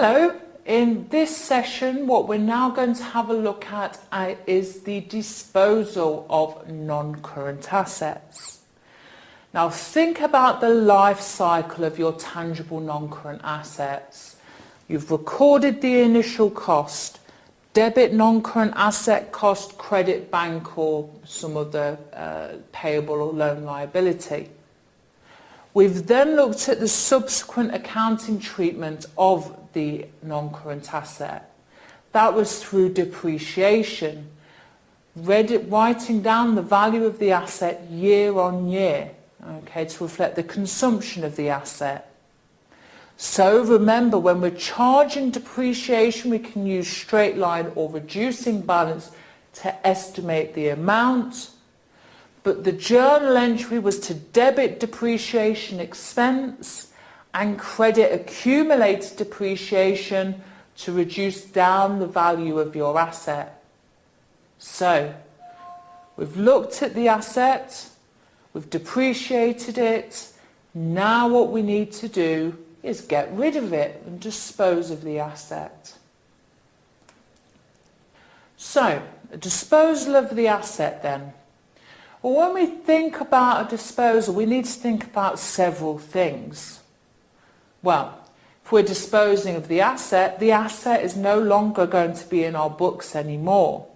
Hello, in this session what we're now going to have a look at is the disposal of non-current assets. Now think about the life cycle of your tangible non-current assets. You've recorded the initial cost, debit non-current asset cost, credit bank or some other payable or loan liability. We've then looked at the subsequent accounting treatment of the non-current asset. That was through depreciation, writing down the value of the asset year on year, okay, to reflect the consumption of the asset. So remember, when we're charging depreciation, we can use straight line or reducing balance to estimate the amount. But the journal entry was to debit depreciation expense and credit accumulated depreciation to reduce down the value of your asset. So we've looked at the asset, we've depreciated it. Now what we need to do is get rid of it and dispose of the asset. So a disposal of the asset then. Well, when we think about a disposal, we need to think about several things. Well, if we're disposing of the asset is no longer going to be in our books anymore.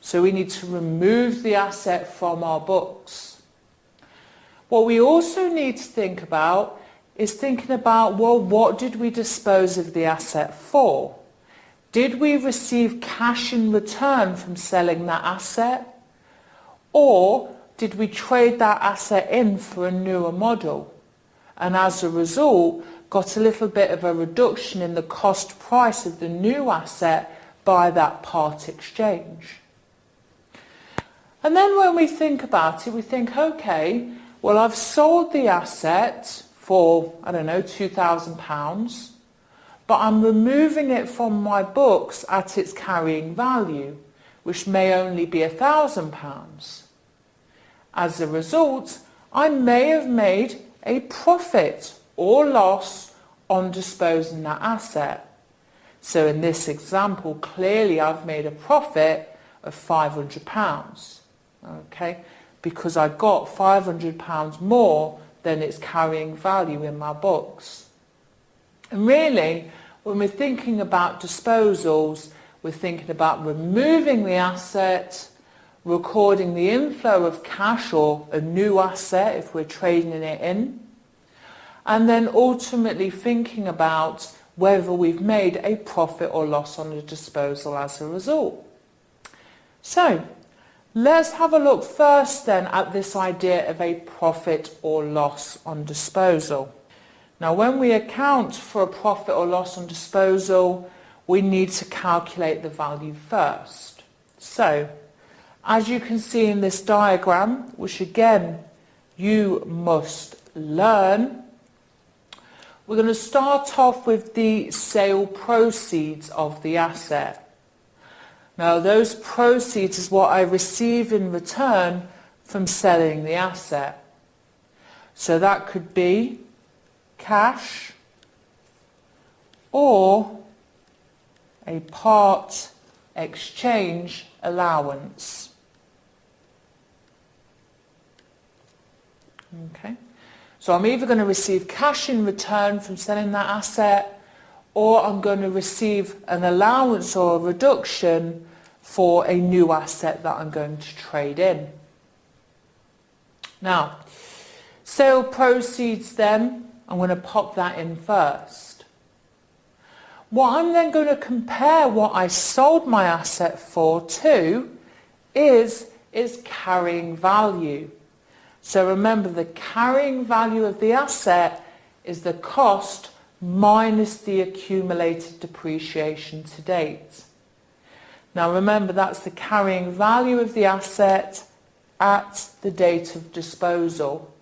So we need to remove the asset from our books. What we also need to think about is thinking about, well, what did we dispose of the asset for? Did we receive cash in return from selling that asset? Or did we trade that asset in for a newer model? And as a result, got a little bit of a reduction in the cost price of the new asset by that part exchange. And then when we think about it, we think, okay, well, I've sold the asset for, I don't know, £2,000, but I'm removing it from my books at its carrying value, which may only be £1,000. As a result, I may have made a profit or loss on disposing that asset. So in this example, clearly I've made a profit of £500, okay, because I got £500 more than its carrying value in my books. And really, when we're thinking about disposals, we're thinking about removing the asset, recording the inflow of cash or a new asset if we're trading it in, and then ultimately thinking about whether we've made a profit or loss on the disposal as a result. So let's have a look first then at this idea of a profit or loss on disposal. Now when we account for a profit or loss on disposal, we need to calculate the value first. So as you can see in this diagram, which again you must learn, we're going to start off with the sale proceeds of the asset. Now those proceeds is what I receive in return from selling the asset. So that could be cash or a part exchange allowance. Okay, so I'm either going to receive cash in return from selling that asset, or I'm going to receive an allowance or a reduction for a new asset that I'm going to trade in. Now, sale proceeds then, I'm going to pop that in first. What I'm then going to compare what I sold my asset for to is its carrying value. So remember, the carrying value of the asset is the cost minus the accumulated depreciation to date. Now remember, that's the carrying value of the asset at the date of disposal.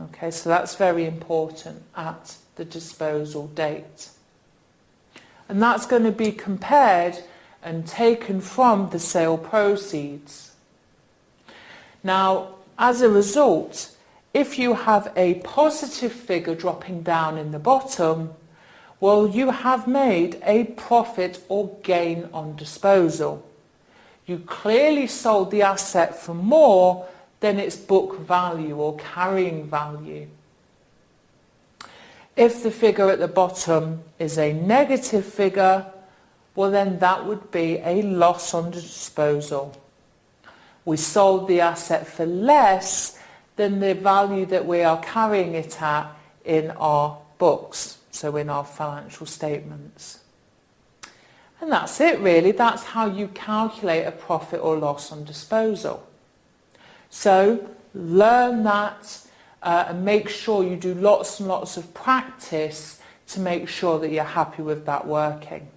Okay, so that's very important, at the disposal date. And that's going to be compared and taken from the sale proceeds. Now, as a result, if you have a positive figure dropping down in the bottom, Well, you have made a profit or gain on disposal. You clearly sold the asset for more than its book value or carrying value. If the figure at the bottom is a negative figure, well then that would be a loss on disposal. We sold the asset for less than the value that we are carrying it at in our books, so in our financial statements. And that's it really, that's how you calculate a profit or loss on disposal. So learn that and make sure you do lots and lots of practice to make sure that you're happy with that working.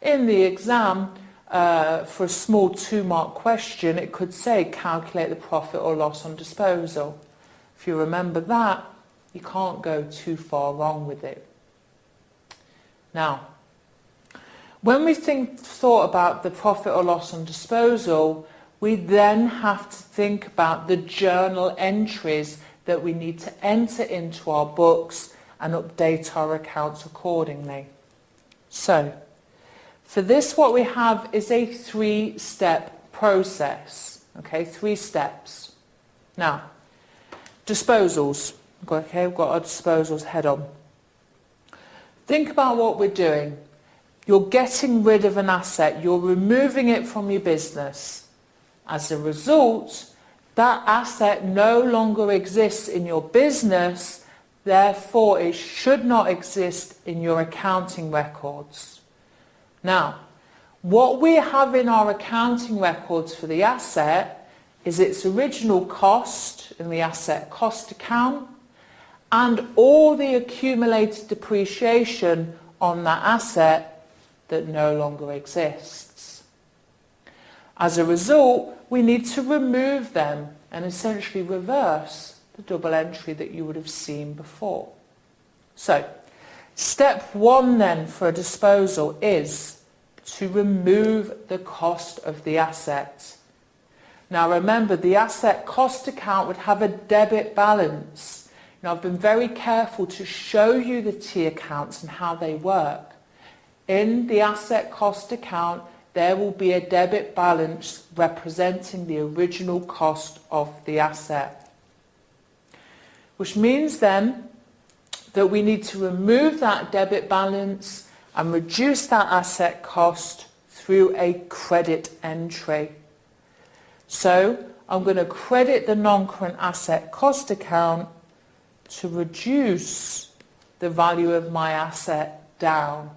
In the exam, for a small 2-mark question, it could say calculate the profit or loss on disposal. If you remember that, you can't go too far wrong with it. Now, when we thought about the profit or loss on disposal, we then have to think about the journal entries that we need to enter into our books and update our accounts accordingly. So, for this what we have is a 3-step process. Okay, 3 steps. Now, disposals. Okay, we've got our disposals head on. Think about what we're doing. You're getting rid of an asset, you're removing it from your business. As a result, that asset no longer exists in your business, therefore it should not exist in your accounting records. Now, what we have in our accounting records for the asset is its original cost in the asset cost account and all the accumulated depreciation on that asset that no longer exists. As a result, we need to remove them and essentially reverse the double entry that you would have seen before. So, step 1 then for a disposal is to remove the cost of the asset. Now remember, the asset cost account would have a debit balance. Now I've been very careful to show you the T accounts and how they work. In the asset cost account, there will be a debit balance representing the original cost of the asset. Which means then that we need to remove that debit balance and reduce that asset cost through a credit entry. So I'm going to credit the non-current asset cost account to reduce the value of my asset down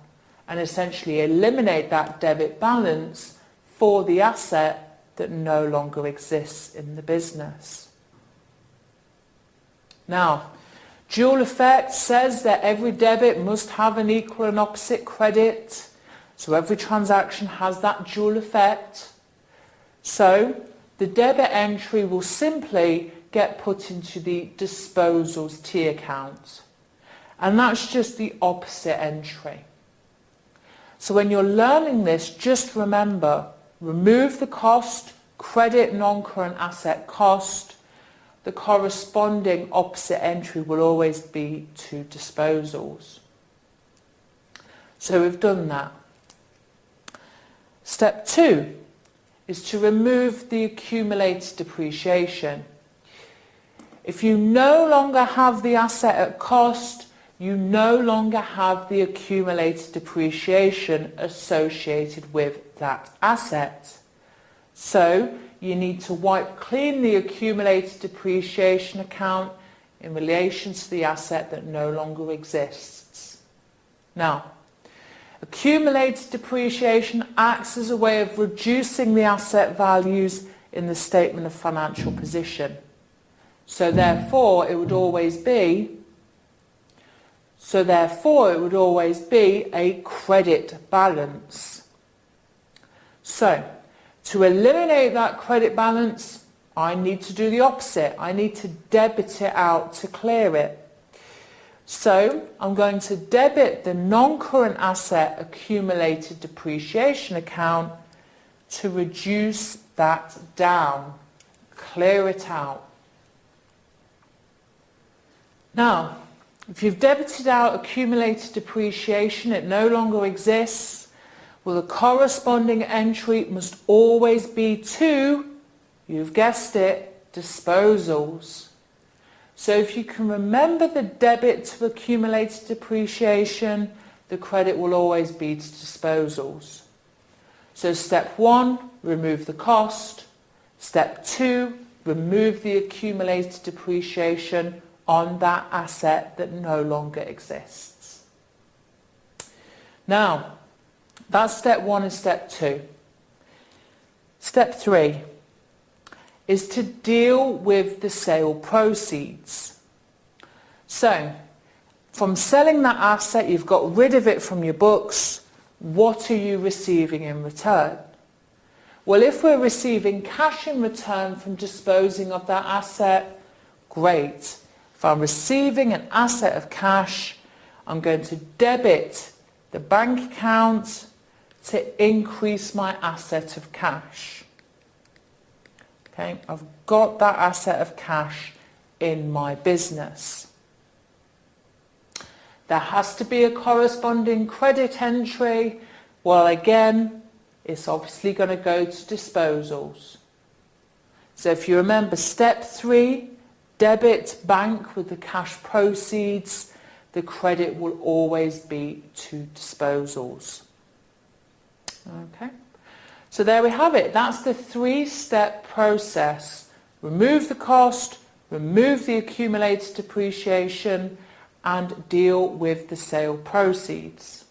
and essentially eliminate that debit balance for the asset that no longer exists in the business. Now, dual effect says that every debit must have an equal and opposite credit. So every transaction has that dual effect. So the debit entry will simply get put into the disposals T account. And that's just the opposite entry. So when you're learning this, just remember, remove the cost, credit non-current asset cost. The corresponding opposite entry will always be to disposals. So we've done that. Step 2 is to remove the accumulated depreciation. If you no longer have the asset at cost, you no longer have the accumulated depreciation associated with that asset. So you need to wipe clean the accumulated depreciation account in relation to the asset that no longer exists. Now, accumulated depreciation acts as a way of reducing the asset values in the statement of financial position. So therefore it would always be a credit balance. So to eliminate that credit balance, I need to do the opposite. I need to debit it out to clear it. So I'm going to debit the non-current asset accumulated depreciation account to reduce that down, clear it out. Now, If you've debited out accumulated depreciation, it no longer exists. Well, the corresponding entry must always be to, you've guessed it, disposals. So if you can remember the debit to accumulated depreciation, the credit will always be to disposals. So step 1, remove the cost. Step 2, remove the accumulated depreciation on that asset that no longer exists. Now, that's step 1 and step 2. Step 3 is to deal with the sale proceeds. So, from selling that asset, you've got rid of it from your books. What are you receiving in return? Well, if we're receiving cash in return from disposing of that asset, great. If I'm receiving an asset of cash, I'm going to debit the bank account to increase my asset of cash. Okay, I've got that asset of cash in my business. There has to be a corresponding credit entry. Well, again, it's obviously going to go to disposals. So if you remember step 3, debit bank with the cash proceeds, the credit will always be to disposals. Okay, so there we have it. That's the 3-step process. Remove the cost, remove the accumulated depreciation, and deal with the sale proceeds.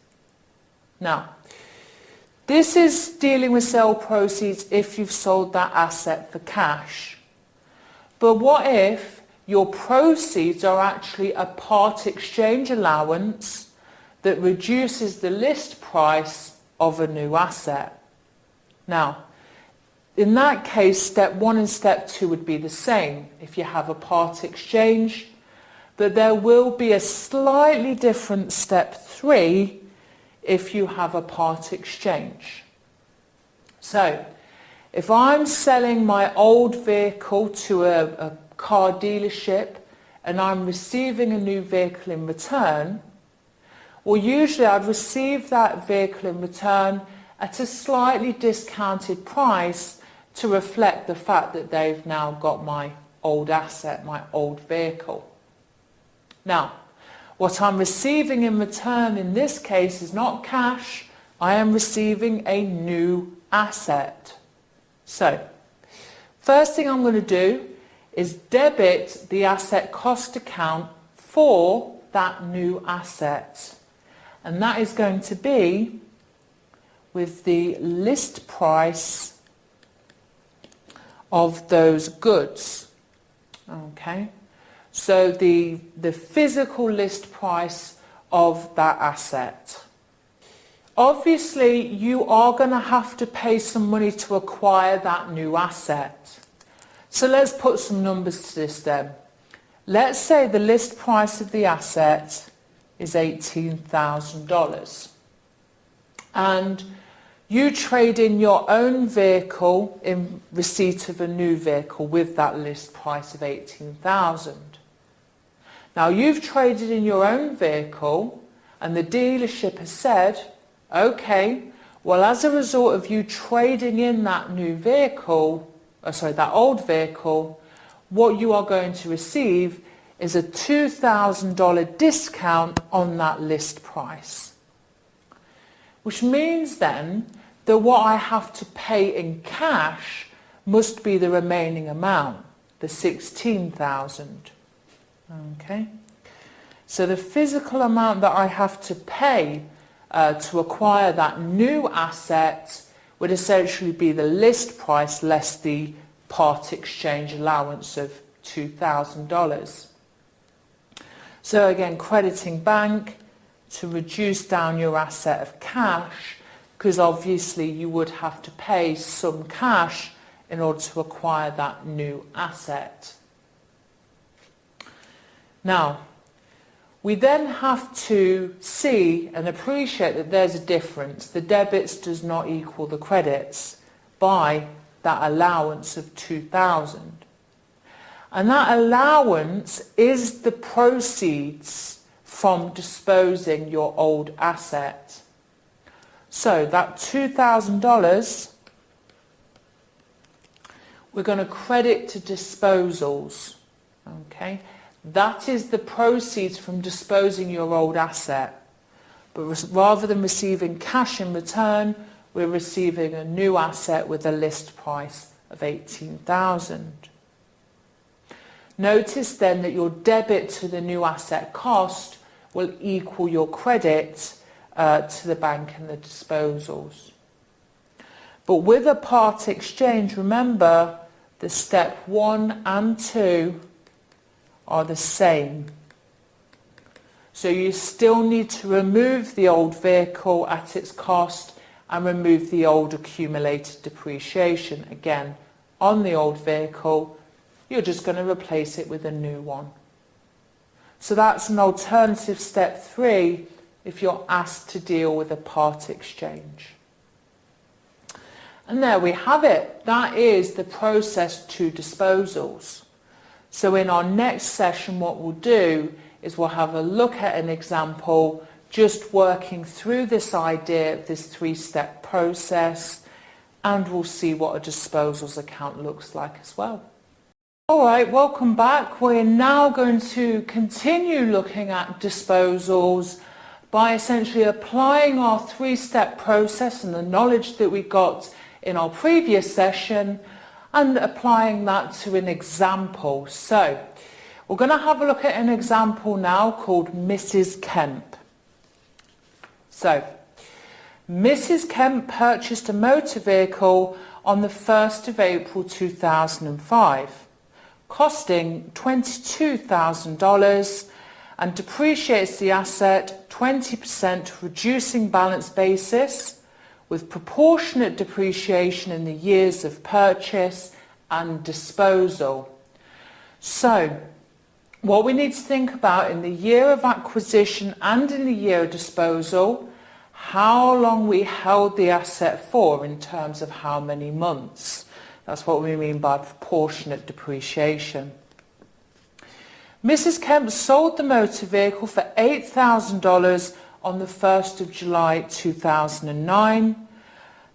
Now, this is dealing with sale proceeds if you've sold that asset for cash. But what if your proceeds are actually a part exchange allowance that reduces the list price of a new asset? Now, in that case, step 1 and step 2 would be the same if you have a part exchange, but there will be a slightly different step 3 if you have a part exchange. So, if I'm selling my old vehicle to a car dealership and I'm receiving a new vehicle in return, well, usually I'd receive that vehicle in return at a slightly discounted price to reflect the fact that they've now got my old asset, my old vehicle. Now, what I'm receiving in return in this case is not cash. I am receiving a new asset. So, first thing I'm going to do is debit the asset cost account for that new asset. And that is going to be with the list price of those goods. Okay, so the physical list price of that asset. Obviously, you are going to have to pay some money to acquire that new asset. So let's put some numbers to this then. Let's say the list price of the asset is $18,000. And you trade in your own vehicle in receipt of a new vehicle with that list price of $18,000. Now you've traded in your own vehicle and the dealership has said, okay, well, as a result of you trading in that new vehicle, that old vehicle, what you are going to receive is a $2,000 discount on that list price. Which means then that what I have to pay in cash must be the remaining amount, the $16,000. Okay, so the physical amount that I have to pay to acquire that new asset would essentially be the list price less the part exchange allowance of $2,000. So again, crediting bank to reduce down your asset of cash, because obviously you would have to pay some cash in order to acquire that new asset. Now, we then have to see and appreciate that there's a difference. The debits does not equal the credits by that allowance of $2,000. And that allowance is the proceeds from disposing your old asset. So that $2,000 we're going to credit to disposals. Okay, that is the proceeds from disposing your old asset. But rather than receiving cash in return, we're receiving a new asset with a list price of $18,000. Notice then that your debit to the new asset cost will equal your credit to the bank and the disposals. But with a part exchange, remember, the step 1 and 2 are the same. So you still need to remove the old vehicle at its cost and remove the old accumulated depreciation. Again, on the old vehicle, you're just going to replace it with a new one. So that's an alternative step 3 if you're asked to deal with a part exchange. And there we have it. That is the process to disposals. So in our next session, what we'll do is we'll have a look at an example just working through this idea of this 3-step process, and we'll see what a disposals account looks like as well. Alright, welcome back. We're now going to continue looking at disposals by essentially applying our 3-step process and the knowledge that we got in our previous session and applying that to an example. So we're going to have a look at an example now called Mrs. Kemp. So Mrs. Kemp purchased a motor vehicle on the 1st of April 2005, costing $22,000, and depreciates the asset 20% reducing balance basis with proportionate depreciation in the years of purchase and disposal. So what we need to think about in the year of acquisition and in the year of disposal, how long we held the asset for in terms of how many months. That's what we mean by proportionate depreciation. Mrs. Kemp sold the motor vehicle for $8,000 on the 1st of July 2009.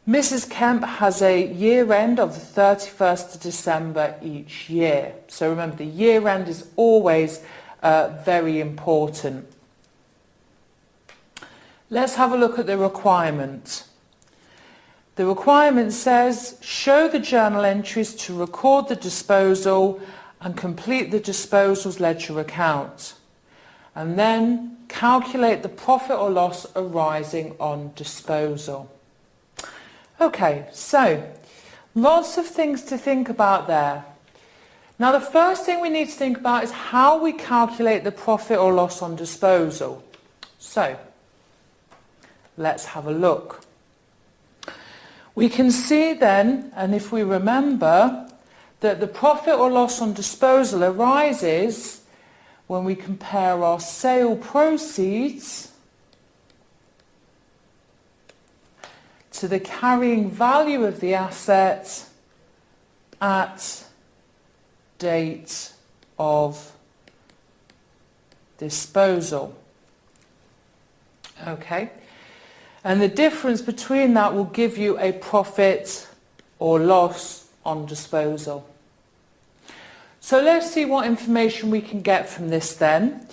Mrs. Kemp has a year end of the 31st of December each year. So remember, the year end is always very important. Let's have a look at the requirement. The requirement says, show the journal entries to record the disposal and complete the disposals ledger account, and then calculate the profit or loss arising on disposal. Okay, so lots of things to think about there. Now the first thing we need to think about is how we calculate the profit or loss on disposal. So let's have a look. We can see then, and if we remember, that the profit or loss on disposal arises when we compare our sale proceeds to the carrying value of the asset at date of disposal. Okay, and the difference between that will give you a profit or loss on disposal. So let's see what information we can get from this then.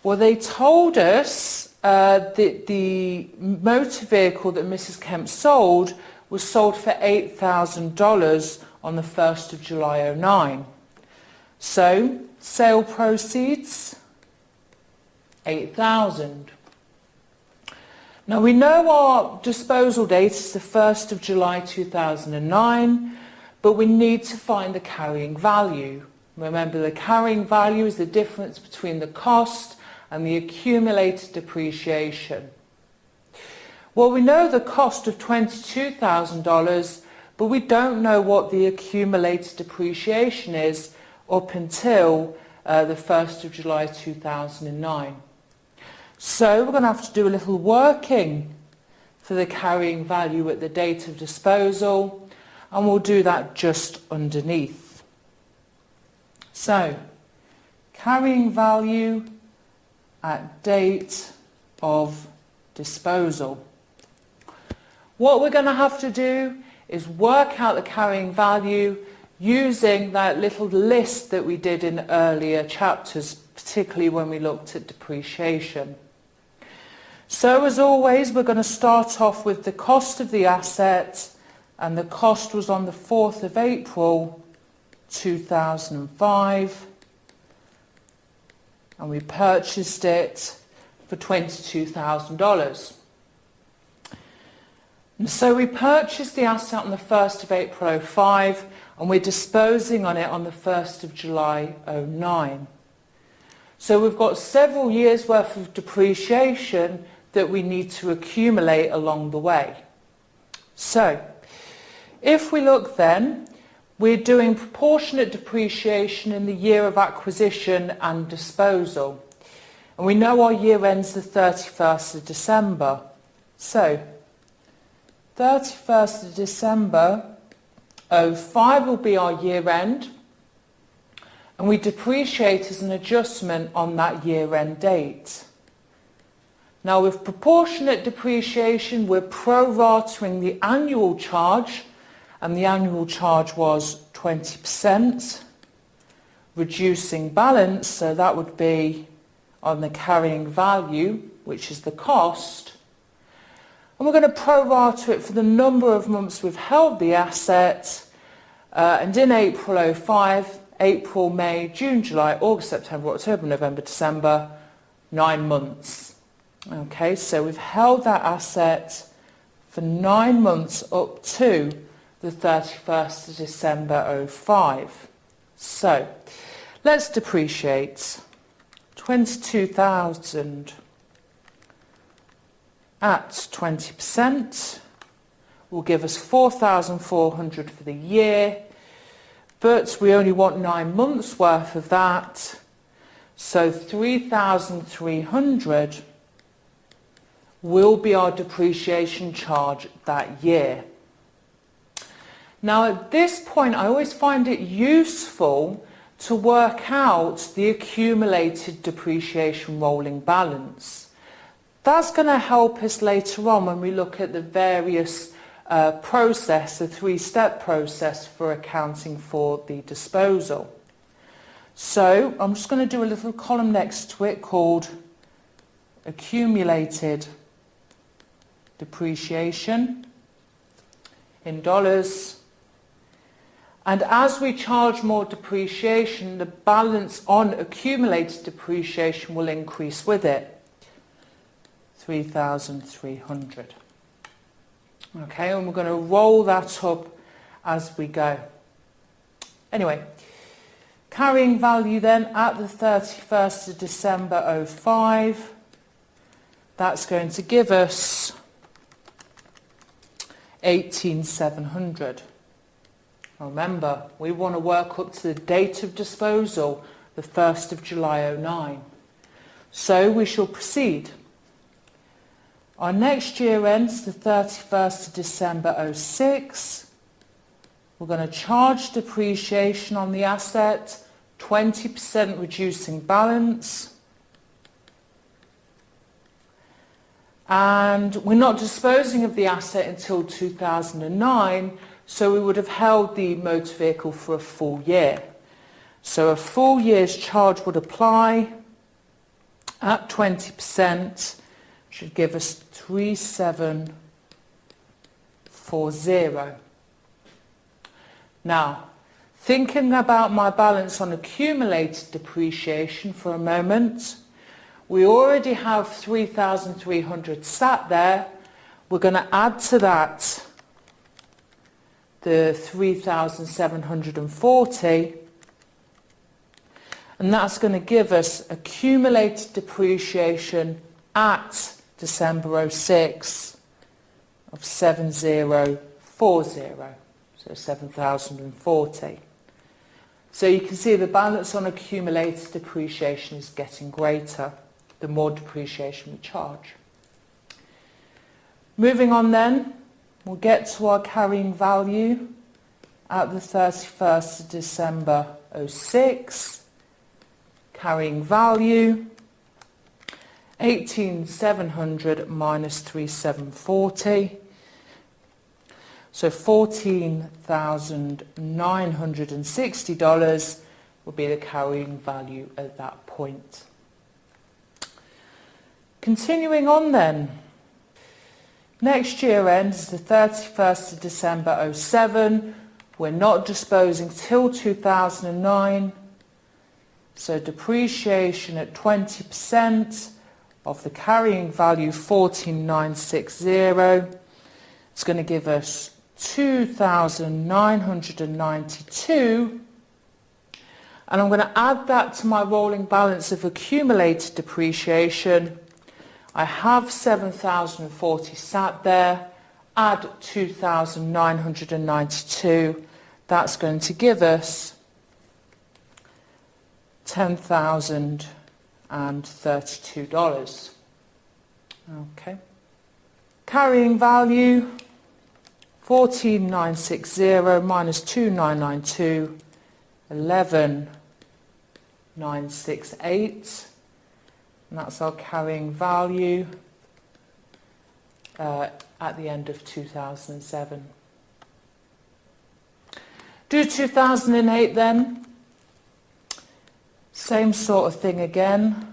Well, they told us that the motor vehicle that Mrs. Kemp sold was sold for $8,000 on the 1st of July 2009. So sale proceeds, $8,000. Now we know our disposal date is the 1st of July 2009, but we need to find the carrying value. Remember, the carrying value is the difference between the cost and the accumulated depreciation. Well, we know the cost of $22,000, but we don't know what the accumulated depreciation is up until the 1st of July 2009. So we're going to have to do a little working for the carrying value at the date of disposal, and we'll do that just underneath. So carrying value at date of disposal. What we're going to have to do is work out the carrying value using that little list that we did in earlier chapters, particularly when we looked at depreciation. So as always, we're going to start off with the cost of the asset, and the cost was on the 4th of April 2005, and we purchased it for $22,000. And so we purchased the asset on the 1st of April 2005, and we're disposing on it on the 1st of July 2009. So we've got several years worth of depreciation that we need to accumulate along the way. So if we look then, we're doing proportionate depreciation in the year of acquisition and disposal. And we know our year ends the 31st of December. So 31st of December 2005 will be our year end, and we depreciate as an adjustment on that year end date. Now with proportionate depreciation, we're pro-rating the annual charge, and the annual charge was 20%, reducing balance, so that would be on the carrying value, which is the cost. And we're going to pro-rata it for the number of months we've held the asset, and in April 2005, April, May, June, July, August, September, October, November, December, 9 months. Okay, so we've held that asset for 9 months up to the 31st of December 2005. So let's depreciate. 22,000 at 20% will give us 4,400 for the year, but we only want 9 months worth of that, so 3,300 will be our depreciation charge that year. Now at this point I always find it useful to work out the accumulated depreciation rolling balance. That's going to help us later on when we look at the various process, the 3-step process for accounting for the disposal. So I'm just going to do a little column next to it called accumulated depreciation in dollars. And as we charge more depreciation, the balance on accumulated depreciation will increase with it. 3,300. Okay, and we're going to roll that up as we go. Anyway, carrying value then at the 31st of December 2005, that's going to give us 18,700. Remember, we want to work up to the date of disposal, the 1st of July 2009. So we shall proceed. Our next year ends the 31st of December 2006. We're going to charge depreciation on the asset, 20% reducing balance. And we're not disposing of the asset until 2009, so we would have held the motor vehicle for a full year. So a full year's charge would apply at 20%, should give us 3,740. Now, thinking about my balance on accumulated depreciation for a moment, we already have 3,300 sat there. We're going to add to that the 3,740, and that's going to give us accumulated depreciation at December 2006 of 7,040, so 7,040. So you can see the balance on accumulated depreciation is getting greater the more depreciation we charge. Moving on then, we'll get to our carrying value at the 31st of December 2006. Carrying value. 18,700 minus 3,740. So $14,960 will be the carrying value at that point. Continuing on then. Next year end is the 31st of December 07. We're not disposing till 2009. So depreciation at 20% of the carrying value 14,960. It's going to give us 2,992, and I'm going to add that to my rolling balance of accumulated depreciation. I have 7,040 sat there, add 2,992, that's going to give us $10,032. Okay. Carrying value 14,960 minus 2,992, 11,968, and that's our carrying value at the end of 2007. Do 2008 then. Same sort of thing again.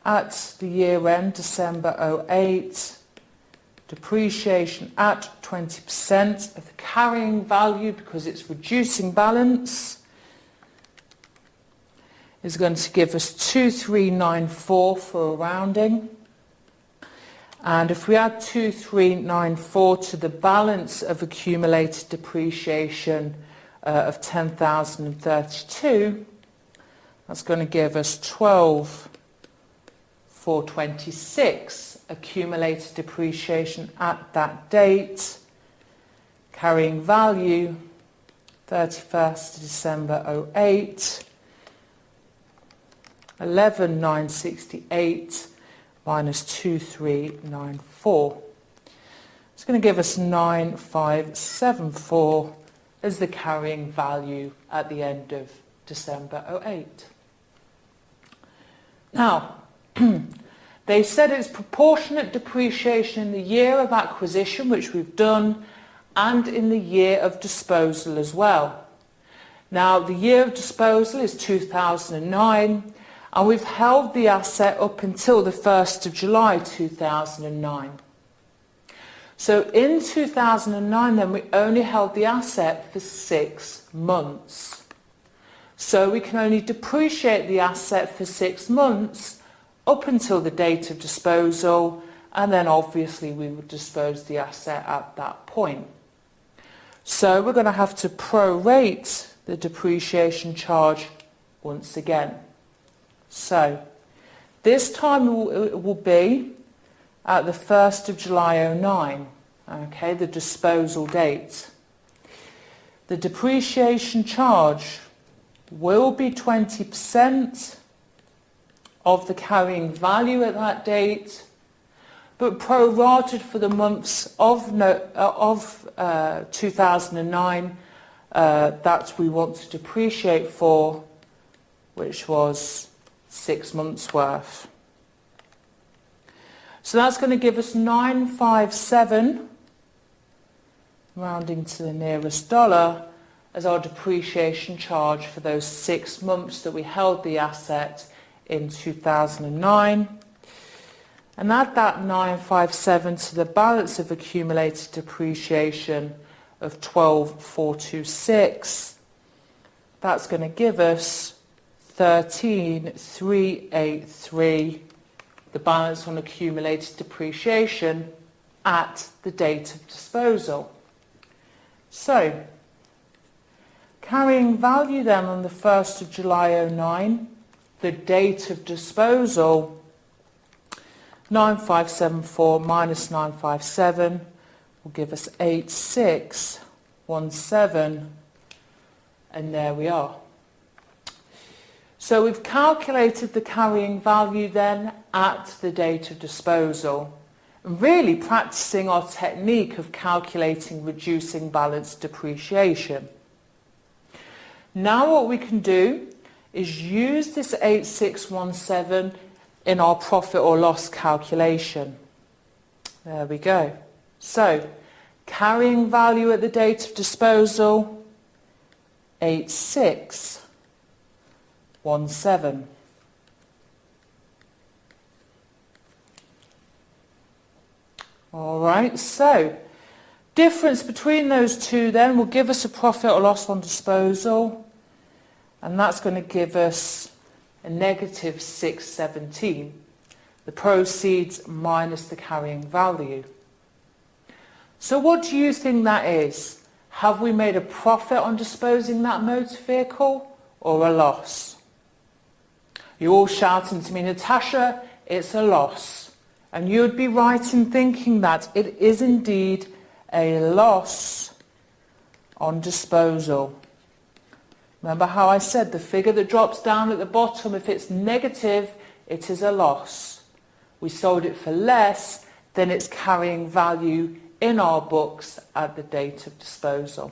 At the year end, December 08, depreciation at 20% of the carrying value, because it's reducing balance, is going to give us 2,394 for a rounding. And if we add 2,394 to the balance of accumulated depreciation of 10,032, that's going to give us 12,426 accumulated depreciation at that date. Carrying value 31st December 08, 11,968 minus 2,394. It's going to give us 9,574 as the carrying value at the end of December 08. Now, they said it's proportionate depreciation in the year of acquisition, which we've done, and in the year of disposal as well. Now, the year of disposal is 2009, and we've held the asset up until the 1st of July 2009. So in 2009 then, we only held the asset for 6 months. So we can only depreciate the asset for 6 months up until the date of disposal, and then obviously we would dispose the asset at that point. So we're going to have to prorate the depreciation charge once again. So this time it will be at the 1st of July 09, okay, the disposal date. The depreciation charge will be 20% of the carrying value at that date, but prorated for the months of 2009 that we want to depreciate for, which was 6 months worth. So that's going to give us 957, rounding to the nearest dollar, as our depreciation charge for those 6 months that we held the asset in 2009. And add that 957 to the balance of accumulated depreciation of 12,426. That's going to give us 13,383, the balance on accumulated depreciation at the date of disposal. So, carrying value then on the 1st of July 09, the date of disposal, 9,574 minus 957 will give us 8,617, and there we are. So we've calculated the carrying value then at the date of disposal, and really practicing our technique of calculating reducing balance depreciation. Now what we can do is use this 8,617 in our profit or loss calculation. There we go. So, carrying value at the date of disposal, 8617. Alright, so difference between those two then will give us a profit or loss on disposal, and that's going to give us a negative 617, the proceeds minus the carrying value. So what do you think that is? Have we made a profit on disposing that motor vehicle or a loss? You're all shouting to me, Natasha, it's a loss. And you would be right in thinking that it is indeed a loss on disposal. Remember how I said the figure that drops down at the bottom, if it's negative, it is a loss. We sold it for less than its carrying value in our books at the date of disposal.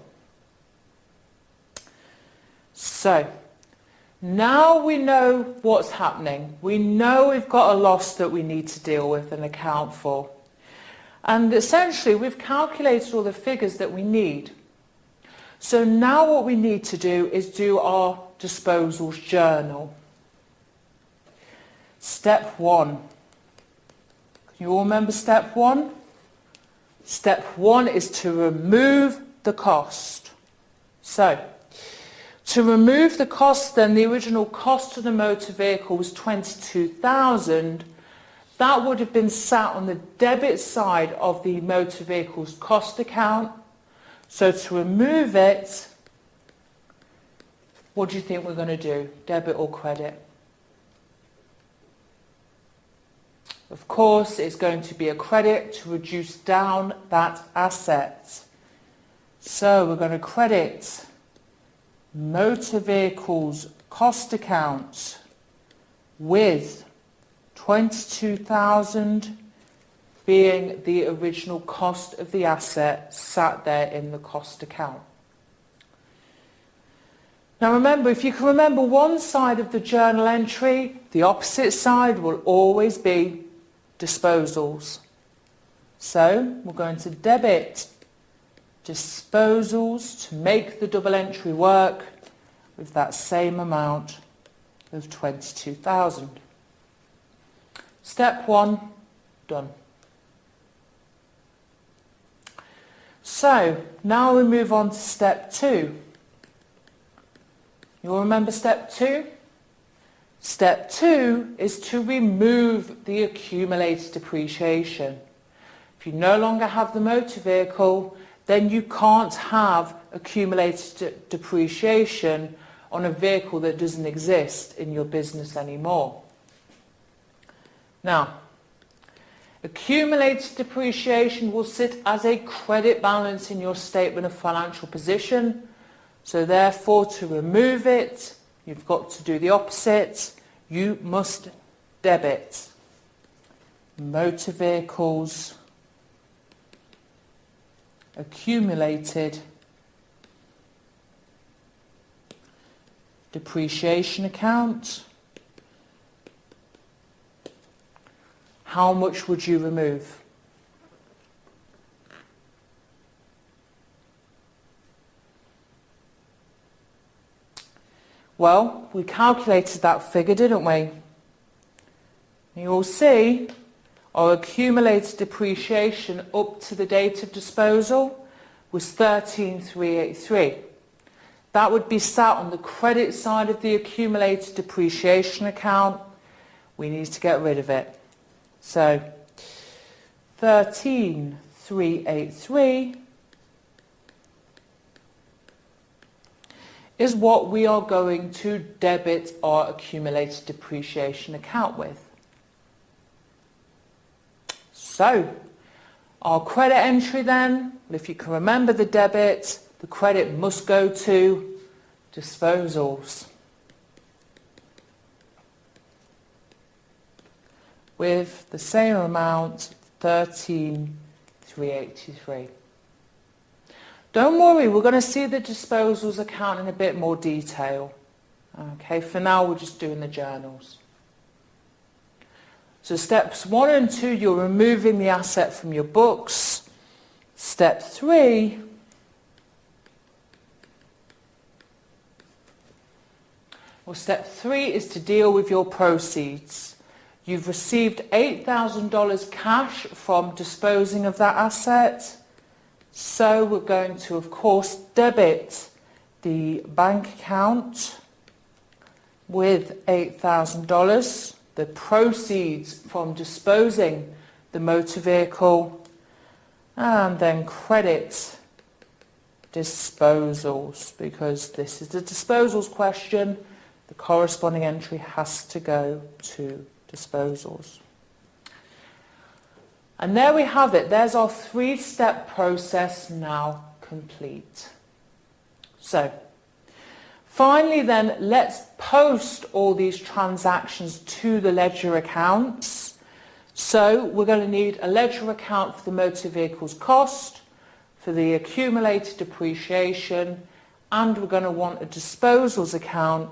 So, now we know what's happening. We know we've got a loss that we need to deal with and account for. And essentially we've calculated all the figures that we need. So now what we need to do is do our disposals journal. Step 1. Can you all remember step 1? Step 1 is to remove the cost. So, to remove the cost then, the original cost of the motor vehicle was 22,000. That would have been sat on the debit side of the motor vehicle's cost account. So to remove it, what do you think we're going to do? Debit or credit? Of course, it's going to be a credit to reduce down that asset. So we're going to credit motor vehicles cost account with 22,000 being the original cost of the asset sat there in the cost account. Now remember, if you can remember one side of the journal entry, the opposite side will always be disposals. So we're going to debit disposals to make the double entry work with that same amount of 22,000. Step 1, done. So now we move on to step 2. You'll remember step 2? Step 2 is to remove the accumulated depreciation. If you no longer have the motor vehicle, then you can't have accumulated depreciation on a vehicle that doesn't exist in your business anymore. Now, accumulated depreciation will sit as a credit balance in your statement of financial position. So therefore, to remove it, you've got to do the opposite. You must debit motor vehicles accumulated depreciation account. How much would you remove? Well, we calculated that figure, didn't we? You'll see our accumulated depreciation up to the date of disposal was 13,383. That would be sat on the credit side of the accumulated depreciation account. We need to get rid of it. So 13,383 is what we are going to debit our accumulated depreciation account with. So, our credit entry then, if you can remember the debit, the credit must go to disposals with the same amount, 13,383. Don't worry, we're going to see the disposals account in a bit more detail. Okay, for now we're just doing the journals. So steps 1 and 2, you're removing the asset from your books. Step 3, step 3 is to deal with your proceeds. You've received $8,000 cash from disposing of that asset. So we're going to, of course, debit the bank account with $8,000. The proceeds from disposing the motor vehicle, and then credit disposals, because this is the disposals question. The corresponding entry has to go to disposals. And there we have it. There's our 3-step process now complete. So finally then, let's post all these transactions to the ledger accounts. So we're going to need a ledger account for the motor vehicle's cost, for the accumulated depreciation, and we're going to want a disposals account.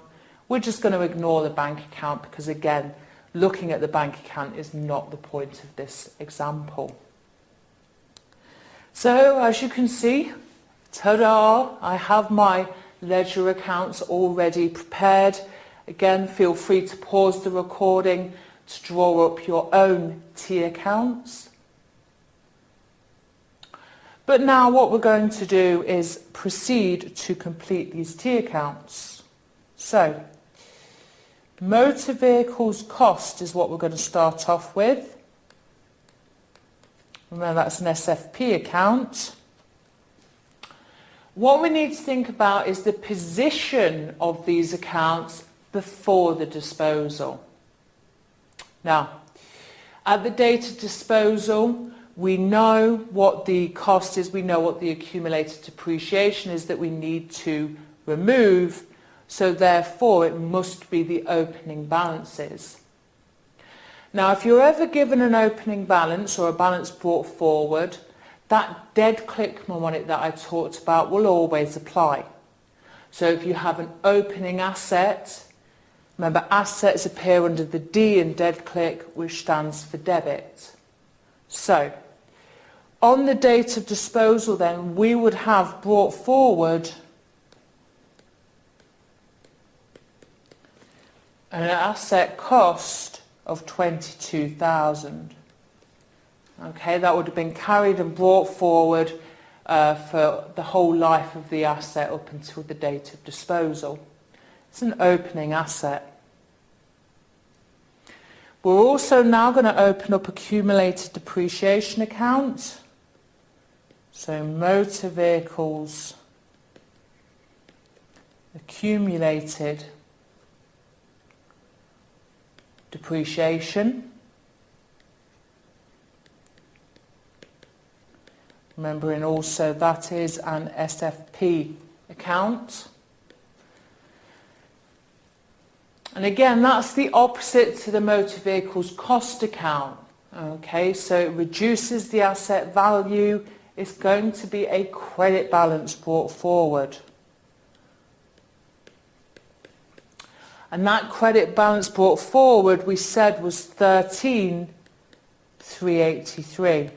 We're just going to ignore the bank account because, again, looking at the bank account is not the point of this example. So as you can see, ta-da, I have my ledger accounts already prepared. Again, feel free to pause the recording to draw up your own T accounts. But now what we're going to do is proceed to complete these T accounts. So motor vehicles cost is what we're going to start off with. Remember, that's an SFP account. What we need to think about is the position of these accounts before the disposal. Now, at the date of disposal, we know what the cost is, we know what the accumulated depreciation is that we need to remove, so therefore it must be the opening balances. Now, if you're ever given an opening balance or a balance brought forward, that dead click mnemonic that I talked about will always apply. So if you have an opening asset, remember assets appear under the D in dead click, which stands for debit. So on the date of disposal then, we would have brought forward an asset cost of $22,000. Okay, that would have been carried and brought forward for the whole life of the asset up until the date of disposal. It's an opening asset. We're also now going to open up accumulated depreciation account. So motor vehicles accumulated depreciation. Remembering also that is an SFP account. And again, that's the opposite to the motor vehicles cost account. Okay, so it reduces the asset value. It's going to be a credit balance brought forward. And that credit balance brought forward, we said, was $13,383.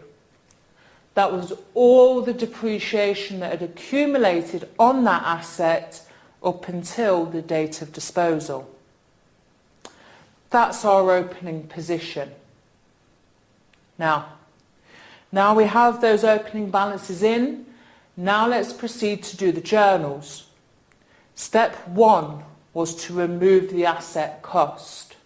That was all the depreciation that had accumulated on that asset up until the date of disposal. That's our opening position. Now we have those opening balances in. Now let's proceed to do the journals. Step 1 was to remove the asset cost.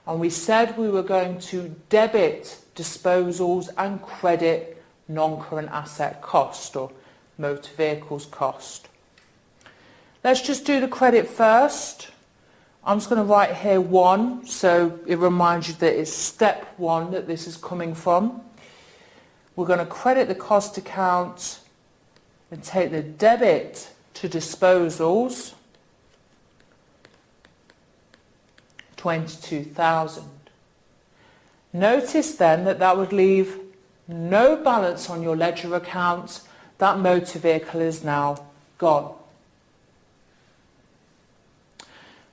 And we said we were going to debit disposals and credit non-current asset cost or motor vehicles cost. Let's just do the credit first. I'm just going to write here 1, so it reminds you that it's step 1 that this is coming from. We're going to credit the cost account and take the debit to disposals, $22,000. Notice then that that would leave no balance on your ledger account. That motor vehicle is now gone.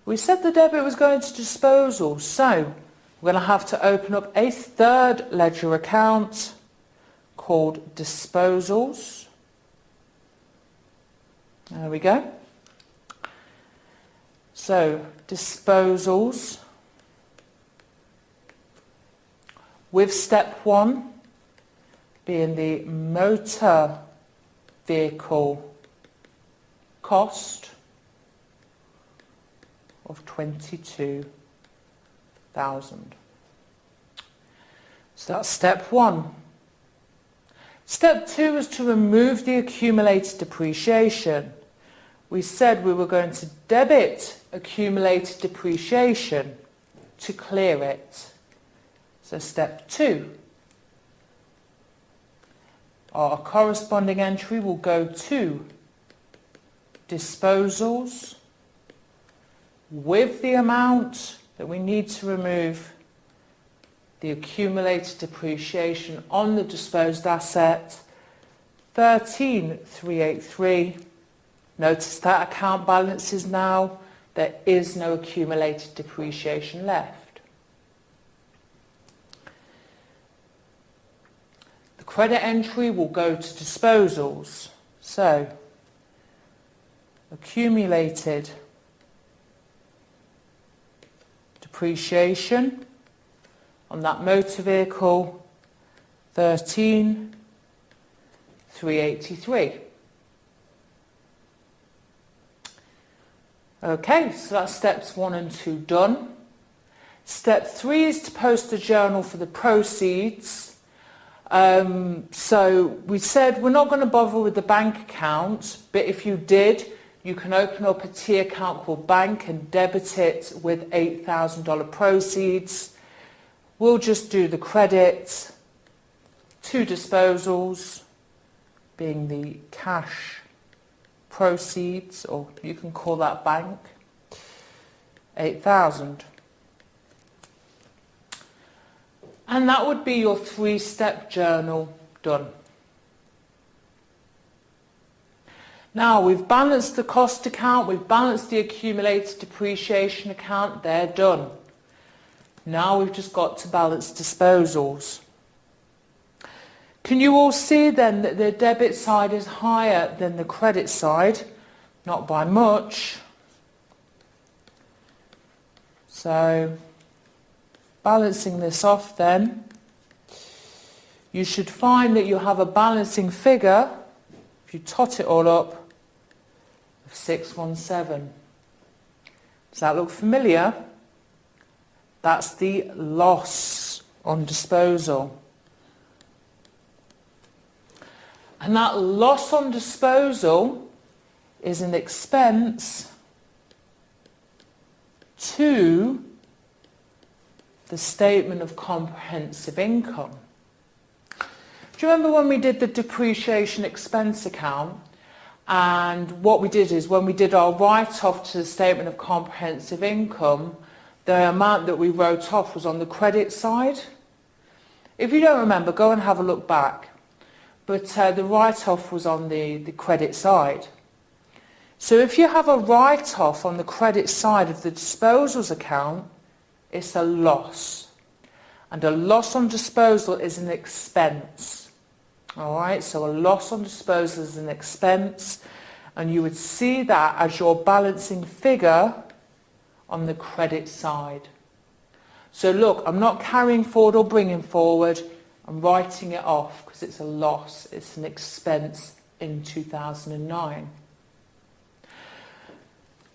We said the debit was going to disposal, so we're going to have to open up a third ledger account called disposals. There we go. So disposals with step 1 being the motor vehicle cost of 22,000. So that's step 1. Step 2 is to remove the accumulated depreciation. We said we were going to debit accumulated depreciation to clear it. So step 2. Our corresponding entry will go to disposals with the amount that we need to remove the accumulated depreciation on the disposed asset, 13,383. Notice that account balance is now, there is no accumulated depreciation left. The credit entry will go to disposals. So, accumulated depreciation on that motor vehicle, 13,383. Okay, so that's steps 1 and 2 done. Step 3 is to post a journal for the proceeds. So we said we're not going to bother with the bank account, but if you did, you can open up a T account called bank and debit it with $8,000 proceeds. We'll just do the credit to disposals, being the cash proceeds, or you can call that bank, 8,000. And that would be your 3-step journal done. Now we've balanced the cost account, we've balanced the accumulated depreciation account, they're done. Now we've just got to balance disposals. Can you all see then that the debit side is higher than the credit side? Not by much. So, balancing this off then, you should find that you have a balancing figure, if you tot it all up, of 617. Does that look familiar? That's the loss on disposal. And that loss on disposal is an expense to the statement of comprehensive income. Do you remember when we did the depreciation expense account? And what we did is when we did our write-off to the statement of comprehensive income, the amount that we wrote off was on the credit side. If you don't remember, go and have a look back. But the write-off was on the credit side. So if you have a write-off on the credit side of the disposals account, it's a loss. And a loss on disposal is an expense. Alright, so a loss on disposal is an expense, and you would see that as your balancing figure on the credit side. So look, I'm not carrying forward or bringing forward, I'm writing it off because it's a loss, it's an expense in 2009.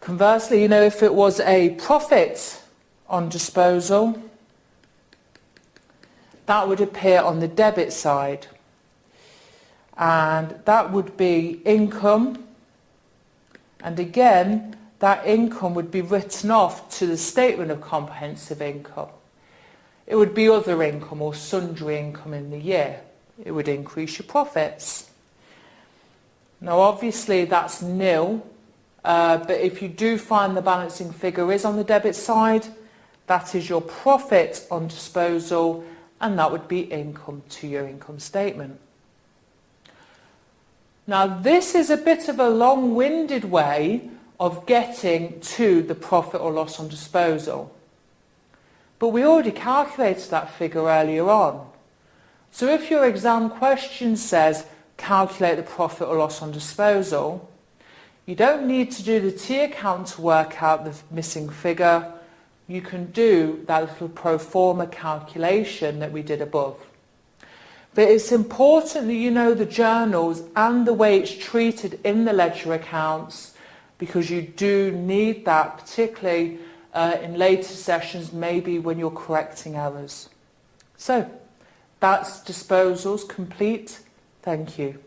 Conversely, you know, if it was a profit on disposal, that would appear on the debit side. And that would be income, and again, that income would be written off to the statement of comprehensive income. It would be other income or sundry income in the year. It would increase your profits. Now obviously that's nil, but if you do find the balancing figure is on the debit side, that is your profit on disposal, and that would be income to your income statement. Now this is a bit of a long-winded way of getting to the profit or loss on disposal. but we already calculated that figure earlier on. So if your exam question says calculate the profit or loss on disposal, you don't need to do the T account to work out the missing figure. You can do that little pro forma calculation that we did above. But it's important that you know the journals and the way it's treated in the ledger accounts, because you do need that, particularly in later sessions, maybe when you're correcting errors. So that's disposals complete. Thank you.